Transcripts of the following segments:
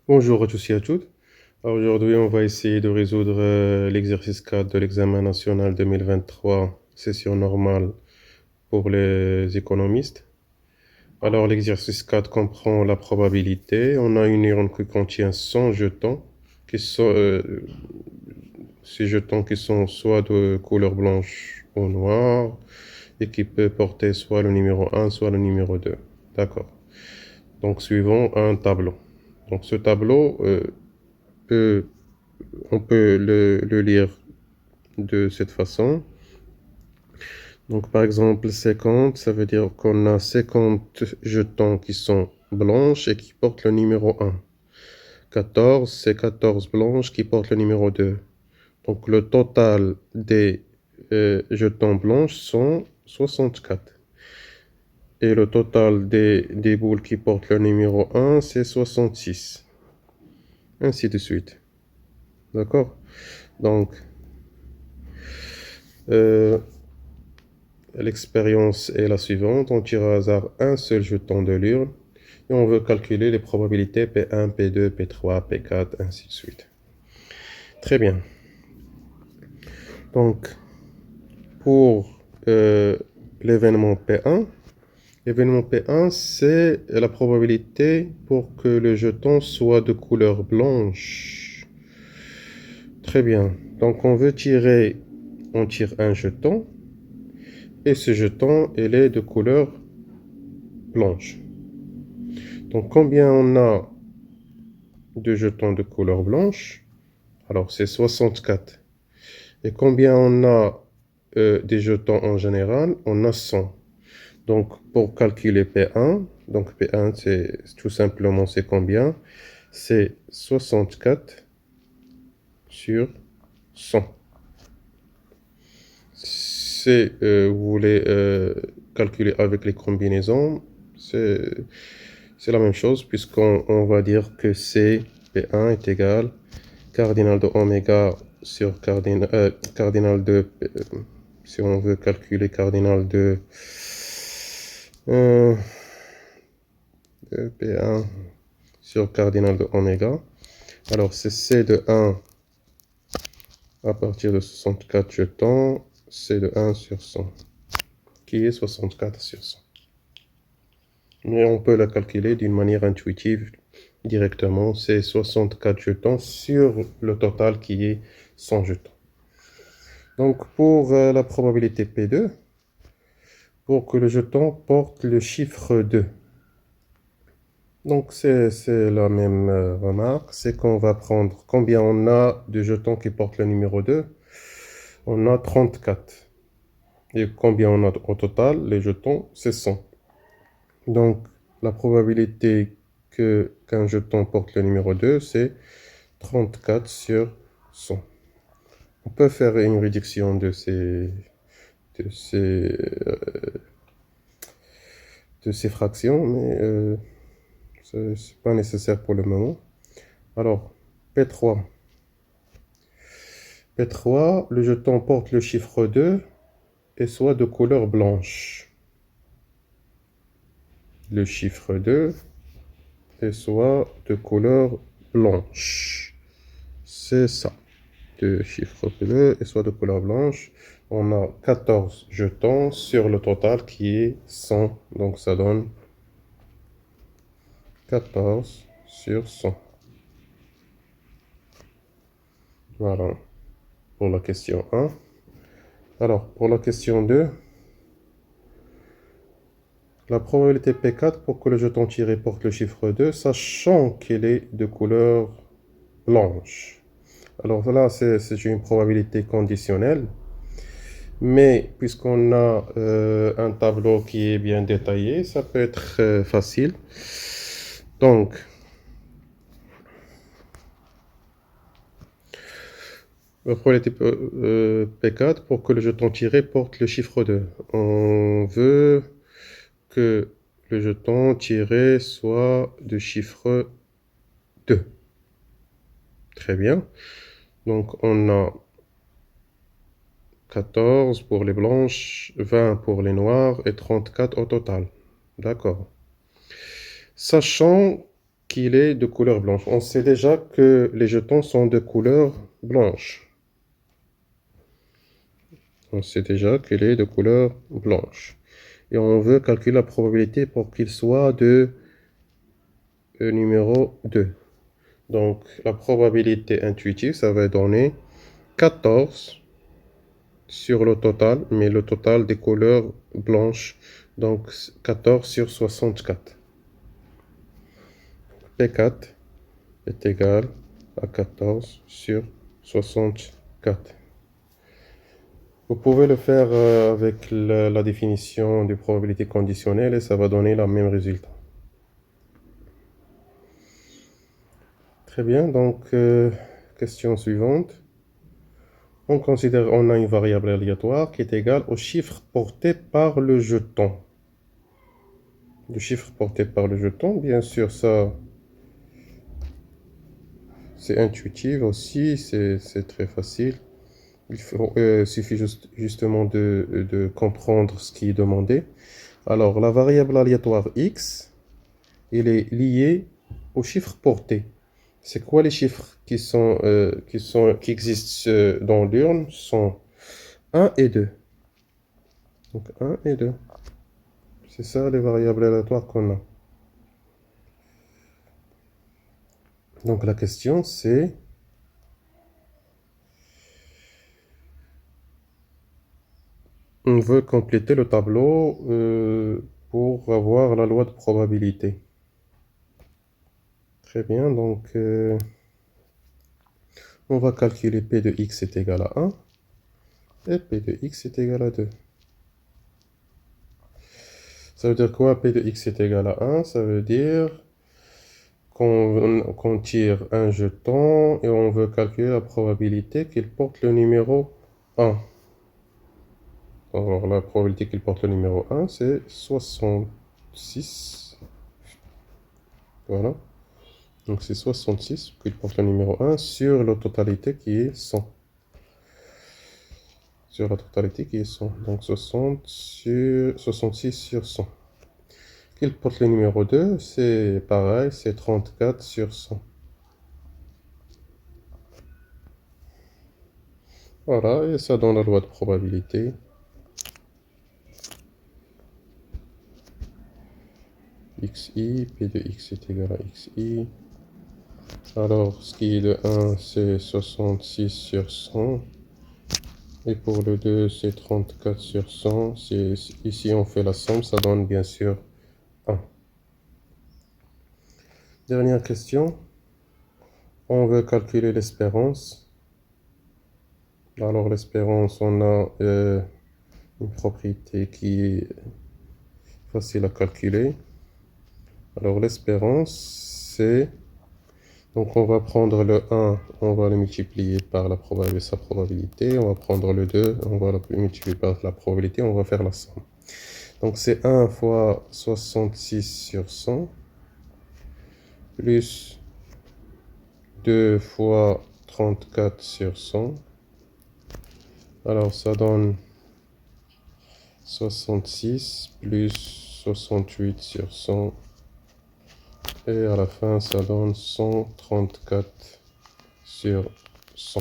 Bonjour à tous et à toutes. Alors, aujourd'hui, on va essayer de résoudre l'exercice 4 de l'examen national 2023, session normale pour les économistes. Alors, l'exercice 4 comprend la probabilité. On a une urne qui contient 100 jetons, qui sont, ces jetons qui sont soit de couleur blanche ou noire, et qui peut porter soit le numéro 1, soit le numéro 2. D'accord. Donc, suivons un tableau. Donc, ce tableau peut on peut le lire de cette façon. Donc, par exemple, 50, ça veut dire qu'on a 50 jetons qui sont blanches et qui portent le numéro 1. 14, c'est 14 blanches qui portent le numéro 2. Donc, le total des jetons blanches sont 64. Et le total des boules qui portent le numéro 1, c'est 66. Ainsi de suite. D'accord? Donc, l'expérience est la suivante. On tire au hasard un seul jeton de l'urne et on veut calculer les probabilités P1, P2, P3, P4, ainsi de suite. Très bien. Donc, pour l'événement P1, c'est la probabilité pour que le jeton soit de couleur blanche. Très bien. Donc, on tire un jeton et ce jeton, il est de couleur blanche. Donc, combien on a de jetons de couleur blanche? Alors, c'est 64. Et combien on a des jetons en général? On a 100. Donc, pour calculer P1, donc P1, c'est tout simplement, c'est combien? C'est 64 sur 100. Si vous voulez calculer avec les combinaisons, c'est la même chose, puisqu'on va dire que C, P1 est égal cardinal de oméga sur cardinal de, si on veut calculer cardinal de P1 sur cardinal de oméga. Alors c'est C de 1 à partir de 64 jetons, C de 1 sur 100, qui est 64 sur 100. Mais on peut la calculer d'une manière intuitive directement, c'est 64 jetons sur le total qui est 100 jetons. Donc pour la probabilité P2, pour que le jeton porte le chiffre 2. Donc c'est la même remarque, c'est qu'on va prendre combien on a de jetons qui portent le numéro 2. On a 34. Et combien on a au total, les jetons, c'est 100. Donc la probabilité qu'un jeton porte le numéro 2, c'est 34 sur 100. On peut faire une réduction de ces fractions, mais c'est pas nécessaire pour le moment. Alors, P3. P3, le jeton porte le chiffre 2 et soit de couleur blanche. Le chiffre 2 et soit de couleur blanche. C'est ça. De chiffre 2 et soit de couleur blanche. On a 14 jetons sur le total qui est 100. Donc ça donne 14 sur 100. Voilà pour la question 1. Alors, pour la question 2, la probabilité P4 pour que le jeton tiré porte le chiffre 2, sachant qu'il est de couleur blanche. Alors là, c'est une probabilité conditionnelle. Mais puisqu'on a un tableau qui est bien détaillé, ça peut être facile. Donc, la probabilité P4 pour que le jeton tiré porte le chiffre 2. On veut que le jeton tiré soit de chiffre 2. Très bien. Donc, on a 14 pour les blanches, 20 pour les noires et 34 au total. D'accord. Sachant qu'il est de couleur blanche. On sait déjà que les jetons sont de couleur blanche. On sait déjà qu'il est de couleur blanche. Et on veut calculer la probabilité pour qu'il soit de numéro 2. Donc, la probabilité intuitive, ça va donner 14 sur le total, mais le total des couleurs blanches. Donc, 14 sur 64. P4 est égal à 14 sur 64. Vous pouvez le faire avec la définition de probabilité conditionnelle et ça va donner le même résultat. Très bien, donc question suivante. On a une variable aléatoire qui est égale au chiffre porté par le jeton. Le chiffre porté par le jeton, bien sûr, ça c'est intuitif aussi, c'est très facile. Il suffit justement de comprendre ce qui est demandé. Alors, la variable aléatoire x, elle est liée au chiffre porté. C'est quoi les chiffres qui existent dans l'urne? Sont 1 et 2. Donc 1 et 2. C'est ça les variables aléatoires qu'on a. Donc la question c'est on veut compléter le tableau pour avoir la loi de probabilité. Très bien, donc on va calculer P de x est égal à 1 et P de x est égal à 2. Ça veut dire quoi P de x est égal à 1? Ça veut dire qu'on tire un jeton et on veut calculer la probabilité qu'il porte le numéro 1. Alors la probabilité qu'il porte le numéro 1, c'est 66. Voilà. Donc c'est 66 qu'il porte le numéro 1 sur la totalité qui est 100. Sur la totalité qui est 100. Donc 66 sur 100. Qu'il porte le numéro 2, c'est pareil, c'est 34 sur 100. Voilà, et ça donne la loi de probabilité. xi, p de x est égal à xi. Alors, ce qui est de 1, c'est 66 sur 100. Et pour le 2, c'est 34 sur 100. Ici, on fait la somme, ça donne bien sûr 1. Dernière question. On veut calculer l'espérance. Alors, l'espérance, on a une propriété qui est facile à calculer. Alors, l'espérance, c'est... Donc, on va prendre le 1, on va le multiplier par sa probabilité. On va prendre le 2, on va le multiplier par la probabilité. On va faire la somme. Donc, c'est 1 fois 66 sur 100, plus 2 fois 34 sur 100. Alors, ça donne 66 plus 68 sur 100. Et à la fin, ça donne 134 sur 100.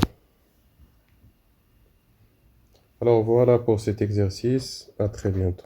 Alors voilà pour cet exercice. À très bientôt.